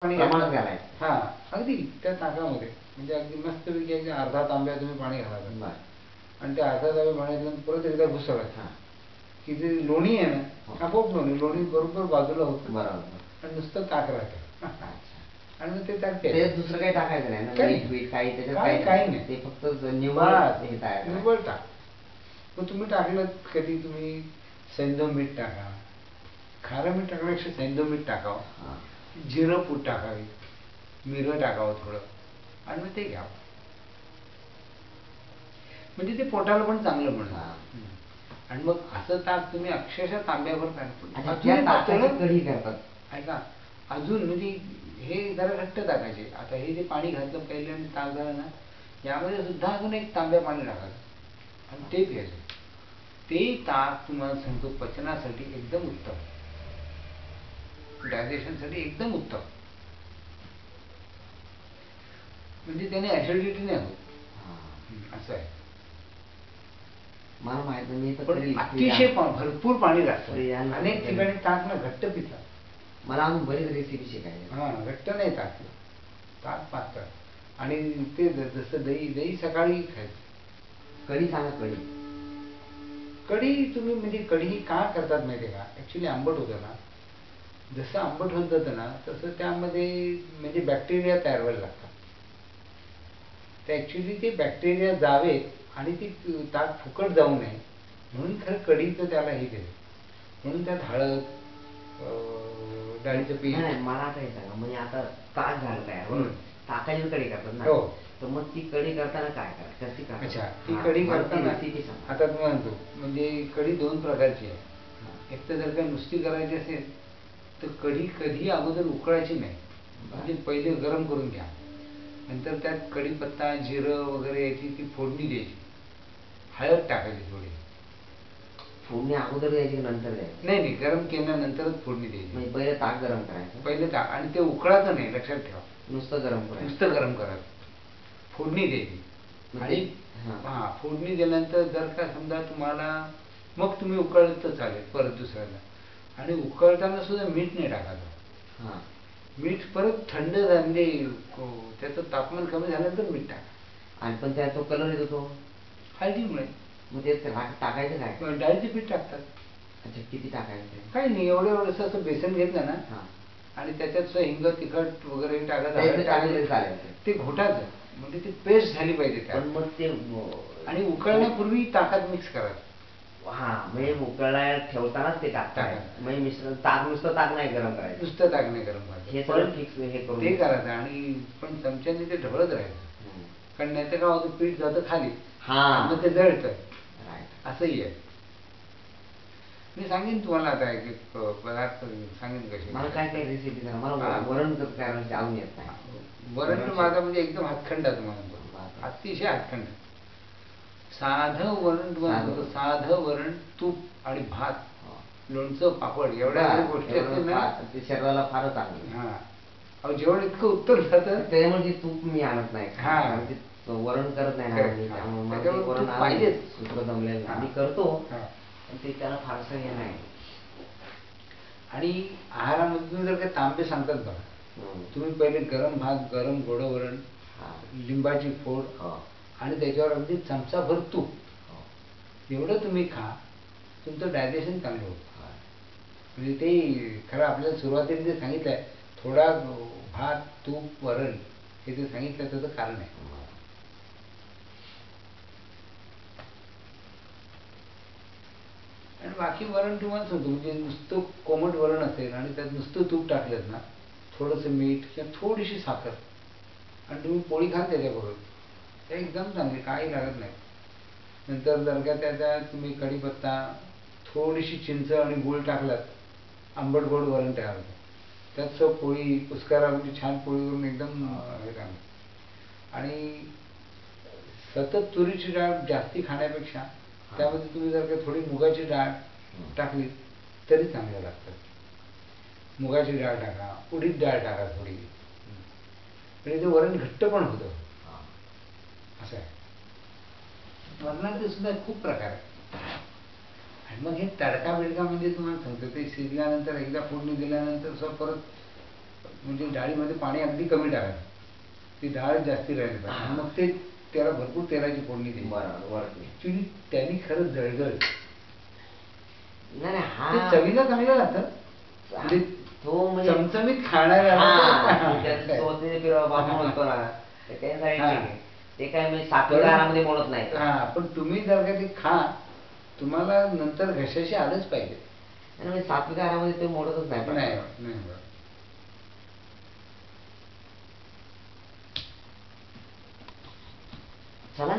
प्रमाणात घालायचं. हा अगदी त्या ताकामध्ये म्हणजे अगदी मस्तपैकी अगदी अर्धा तांब्या तुम्ही पाणी घालायचं आणि त्या अर्धा तांब्या पाण्यात परत एकदा घुसळायचं की जी लोणी आहे ना आपोआप लोणी बरोबर बाजूला होतं बरोबर आणि नुसतं ताक राहतं आणि मग ते ताक दुसरं काही टाकायचं नाही ना, मीठ बीठ काही त्याच्यात काही नाही, ते फक्त निव्वळ टाक. मग तुम्ही टाकलं कधी तुम्ही सैंधव मीठ टाका, खारं मीठ टाकण्यापेक्षा सैंधव मीठ टाकावं, जिरं पूड टाकावी, मिरं टाकावं थोडं आणि मग ते घ्यावं म्हणजे ते पोटाला पण चांगलं म्हणून. आणि मग असं ताक तुम्ही अक्षरशः तांब्यावर कढी करतात. ऐका अजून म्हणजे हे जरा घट्ट टाकायचे. आता हे जे पाणी घातलं पहिले आणि ताक झालं ना, यामध्ये सुद्धा अजून एक तांब्या पाणी टाकायचं आणि ते प्यायचं. ते ताक तुम्हाला सांगतो पचनासाठी एकदम उत्तम, डायजेशनसाठी एकदम उत्तम. म्हणजे त्याने ऍसिडिटी नाही होत असं आहे. मला माहित नाही, पण अतिशय भरपूर पाणी लागतं. अनेक ठिकाणी ताक ना घट्ट पितात. मला अजून बरीच रेसिपी शिकायची. हा घट्ट नाही ताक, ताक पातळ. आणि ते जसं दही सकाळी खायचं. कढी सांगा. कढी तुम्ही म्हणजे कढी का करतात माहितीये का, ऍक्च्युली आंबट होतं ना, जसं आंबट होत जातं ना तसं त्यामध्ये म्हणजे बॅक्टेरिया तयार व्हायला लागतात. तर ऍक्च्युली ते बॅक्टेरिया जावेत आणि ती ताक फुकट जाऊ नये म्हणून खरं कढीचं त्याला हे केलं. म्हणून त्यात हळद, डाळीचं पीठ. मला आता हे सांगा, म्हणजे आता ताक झालं तयार, ताकाची कढी करतात ना, हो, तर मग ती कढी करताना काय कशी करतात? अच्छा, ती कढी करताना आता तुम्ही म्हणतो म्हणजे कढी दोन प्रकारची आहे. एक तर जर का नुसती करायची असेल तर कढी कधी अगोदर उकळायची नाही, म्हणजे पहिले गरम करून घ्या, नंतर त्यात कढीपत्ता, जिरं वगैरे याची ती फोडणी द्यायची, हळद टाकायची थोडी. फोडणी अगोदर द्यायची नंतर द्यायची? नाही, गरम केल्यानंतरच फोडणी द्यायची. पहिले ताक गरम करायचं, पहिले ताक, आणि ते उकळायचं नाही, लक्षात ठेवा. नुसतं गरम करायचं, फोडणी द्यायची. आणि हा फोडणी दिल्यानंतर जर का समजा तुम्हाला मग तुम्ही उकळलं तर चालेल परत दुसऱ्याला. आणि उकळताना सुद्धा मीठ नाही टाकायचं. मीठ परत थंड झाले, त्याचं तापमान कमी झाल्यानंतर मीठ टाका. आणि पण त्यात तो कलर येतो हळदीमुळे. मग ते टाकायचं काय? डाळीचे पीठ टाकतात. अच्छा, किती टाकायचं? काही नाही, एवढंसं असं बेसन घेतलं ना आणि त्याच्यात हिंग, तिखट वगैरे टाकायचं, ते घोटायचं, म्हणजे ती पेस्ट झाली पाहिजे त्या. मग ते आणि उकळण्यापूर्वी ताकात मिक्स करायचं. म्हणजे उकळायला ठेवतानाच ते टाकतात. म्हणजे मिश्रण ताक, नुसतं ताक नाही गरम करायचं. नुसतं ताक नाही गरम करायचं, हे सगळं फिक्स हे करून ते करायचं. आणि पण चमच्याने ते ढवळत राहायचं, कारण नाही तर काय होतं, पीठ जातं खाली, मग ते जळतं. असंही आहे. मी सांगेन तुम्हाला आता एक पदार्थ सांगेन कसे. मला काय रेसिपी सांगा. मला वरण करायला आवडून येत नाही. वरण माझा म्हणजे एकदम हातखंड आहे तुम्हाला, अतिशय हातखंड. साधं वरण तुम्हाला, साधं वरण, तूप आणि भात, लोणचं, पापड, एवढ्या गोष्टी असतील ना, ते शरीराला फारच चांगलं. अहो जेवण इतकं उत्तम जातं. त्याच्यामुळे तूप मी आणत नाही, वरण करत नाही ना, पाहिजेच सूत्र जमलेलं आम्ही करतो, पण ते त्याला फारसं हे नाही. आणि आहारामध्ये तुम्ही जर काही तांबे सांगतात बघा, तुम्ही पहिले गरम भात, गरम गोड वरण, लिंबाची फोड आणि त्याच्यावर अगदी चमचाभर तूप, एवढं तुम्ही खा, तुमचं डायजेशन चांगलं होतं. म्हणजे ते खरं आपल्याला सुरुवातीला जे सांगितलंय, थोडा भात, तूप, वरण, हे जे सांगितलं त्याचं कारण आहे. आणि बाकी वरण तुम्हाला सांगतो, म्हणजे नुसतं कोमट वरण असेल आणि त्यात नुसतं तूप टाकलं ना, थोडंसं मीठ किंवा थोडीशी साखर, आणि तुम्ही पोळी खा त्याच्याबरोबर, ते एकदम चांगले, काही लागत नाही. नंतर जर का त्याच्यात तुम्ही कढीपत्ता, थोडीशी चिंच आणि गूळ टाकलात, आंबट गोड वरण तयार होतं. त्यात पोळी कुस्करामध्ये छान पोळी करून एकदम हे चांगलं. आणि सतत तुरीची डाळ जास्ती खाण्यापेक्षा त्यामध्ये तुम्ही जर का थोडी मुगाची डाळ टाकली तरी चांगलं लागतं. मुगाची डाळ टाका, उडीद डाळ टाका थोडी, म्हणजे ते वरण घट्ट पण होतं. असं आहे. वरणाचे सुद्धा खूप प्रकार आहेत. आणि मग हे तडका बिडका म्हणजे तुम्हाला सांगतो, ते शिजल्यानंतर एकदा फोडणी दिल्यानंतर परत म्हणजे डाळीमध्ये पाणी अगदी कमी टाकायचं, ती डाळ जास्ती राहिली पाहिजे, मग ते त्याला भरपूर तेलाची फोडणी द्यायची. ऍक्च्युली त्यांनी खरंच जळजळ नाही चवीला चांगलं लागतं, म्हणजे चमचमीत खाणाऱ्याला ते काय म्हणजे सात्विक आहारामध्ये मोडत नाही. हा, पण तुम्ही जर का ते खा, तुम्हाला नंतर घशाशी आलंच पाहिजे. आणि सात्विक आहारामध्ये ते मोडतच नाही. नाही. चला